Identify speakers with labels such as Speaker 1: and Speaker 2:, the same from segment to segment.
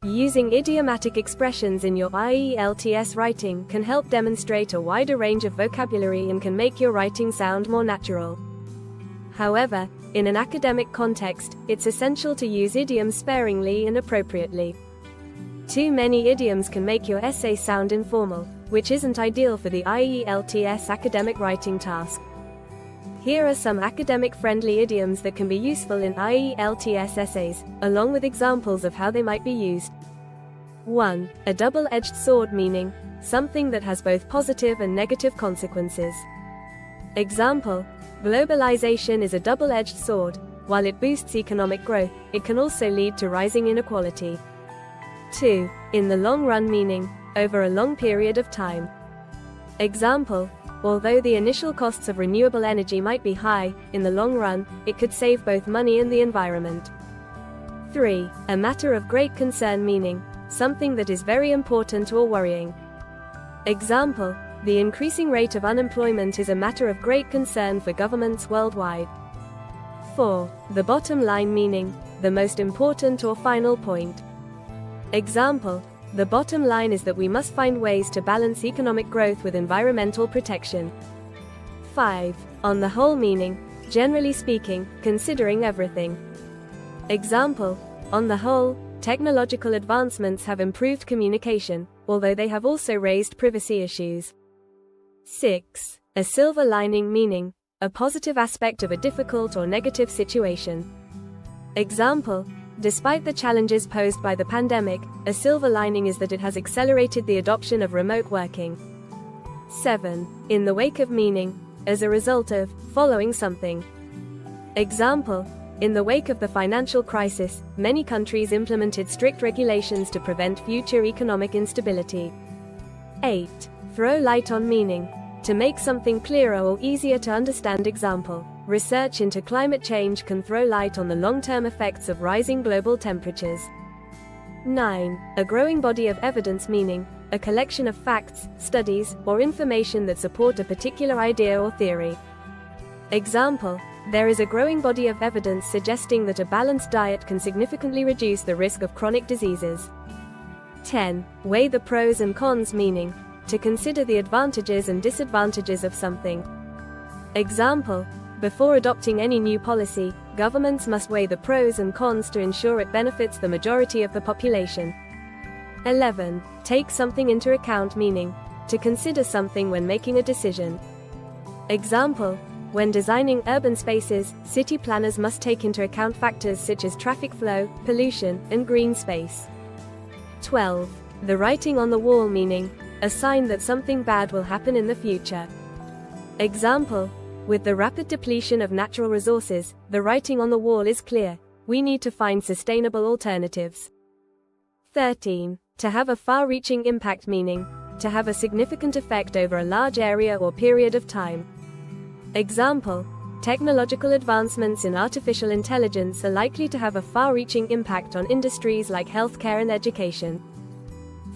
Speaker 1: Using idiomatic expressions in your IELTS writing can help demonstrate a wider range of vocabulary and can make your writing sound more natural. However, in an academic context, it's essential to use idioms sparingly and appropriately. Too many idioms can make your essay sound informal, which isn't ideal for the IELTS academic writing task. Here are some academic-friendly idioms that can be useful in IELTS essays, along with examples of how they might be used. 1. A double-edged sword, meaning something that has both positive and negative consequences. Example: globalization is a double-edged sword. While it boosts economic growth, it can also lead to rising inequality. 2. In the long run, meaning over a long period of time. Example: although the initial costs of renewable energy might be high, in the long run, it could save both money and the environment. 3. A matter of great concern, meaning something that is very important or worrying. Example: the increasing rate of unemployment is a matter of great concern for governments worldwide. 4. The bottom line, meaning the most important or final point. Example: the bottom line is that we must find ways to balance economic growth with environmental protection. 5. On the whole, meaning generally speaking, considering everything. Example: on the whole, technological advancements have improved communication, although they have also raised privacy issues. 6. A silver lining, meaning a positive aspect of a difficult or negative situation. Example: despite the challenges posed by the pandemic, a silver lining is that it has accelerated the adoption of remote working. 7. In the wake of, meaning as a result of, following something. Example: in the wake of the financial crisis, many countries implemented strict regulations to prevent future economic instability. 8. Throw light on, meaning to make something clearer or easier to understand. Example: research into climate change can throw light on the long-term effects of rising global temperatures. 9. A growing body of evidence, meaning a collection of facts, studies, or information that support a particular idea or theory. Example: there is a growing body of evidence suggesting that a balanced diet can significantly reduce the risk of chronic diseases. 10. Weigh the pros and cons, meaning to consider the advantages and disadvantages of something. Example: before adopting any new policy, governments must weigh the pros and cons to ensure it benefits the majority of the population. 11. Take something into account, meaning to consider something when making a decision. Example: when designing urban spaces, city planners must take into account factors such as traffic flow, pollution, and green space. 12. The writing on the wall, meaning a sign that something bad will happen in the future. Example: with the rapid depletion of natural resources, the writing on the wall is clear. We need to find sustainable alternatives. 13. To have a far-reaching impact, meaning to have a significant effect over a large area or period of time. Example: technological advancements in artificial intelligence are likely to have a far-reaching impact on industries like healthcare and education.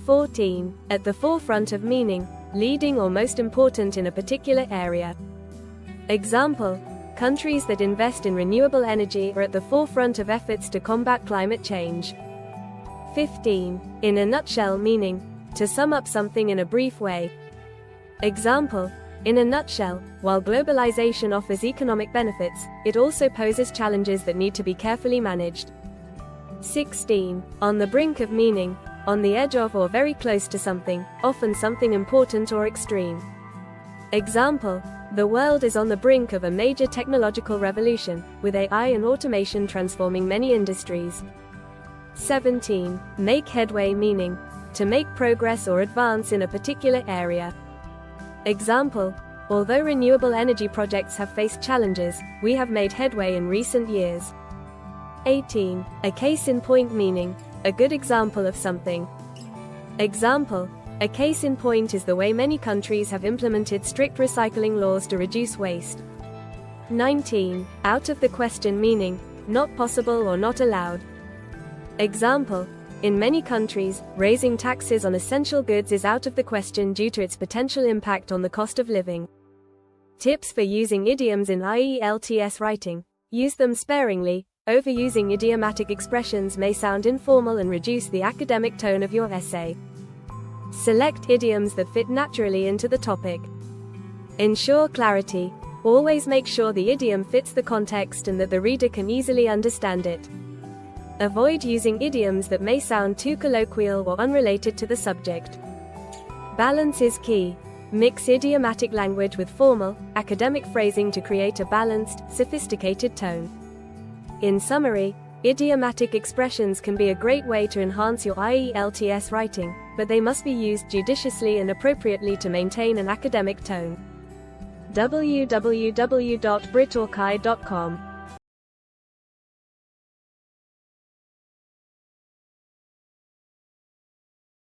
Speaker 1: 14. At the forefront of, meaning leading or most important in a particular area. Example: countries that invest in renewable energy are at the forefront of efforts to combat climate change. 15. In a nutshell, meaning to sum up something in a brief way. Example: in a nutshell, while globalization offers economic benefits, it also poses challenges that need to be carefully managed. 16. On the brink of, meaning on the edge of or very close to something, often something important or extreme. Example: the world is on the brink of a major technological revolution, with AI and automation transforming many industries. 17. Make headway, meaning to make progress or advance in a particular area. Example: although renewable energy projects have faced challenges, we have made headway in recent years. 18. A case in point, meaning a good example of something. Example: a case in point is the way many countries have implemented strict recycling laws to reduce waste. 19. Out of the question, meaning not possible or not allowed. Example: in many countries, raising taxes on essential goods is out of the question due to its potential impact on the cost of living. Tips for using idioms in IELTS writing: use them sparingly, Overusing idiomatic expressions may sound informal and reduce the academic tone of your essay. Select idioms that fit naturally into the topic. Ensure clarity. Always make sure the idiom fits the context and that the reader can easily understand it. Avoid using idioms that may sound too colloquial or unrelated to the subject. Balance is key. Mix idiomatic language with formal, academic phrasing to create a balanced, sophisticated tone. In summary, idiomatic expressions can be a great way to enhance your IELTS writing, but they must be used judiciously and appropriately to maintain an academic tone. www.britorchi.com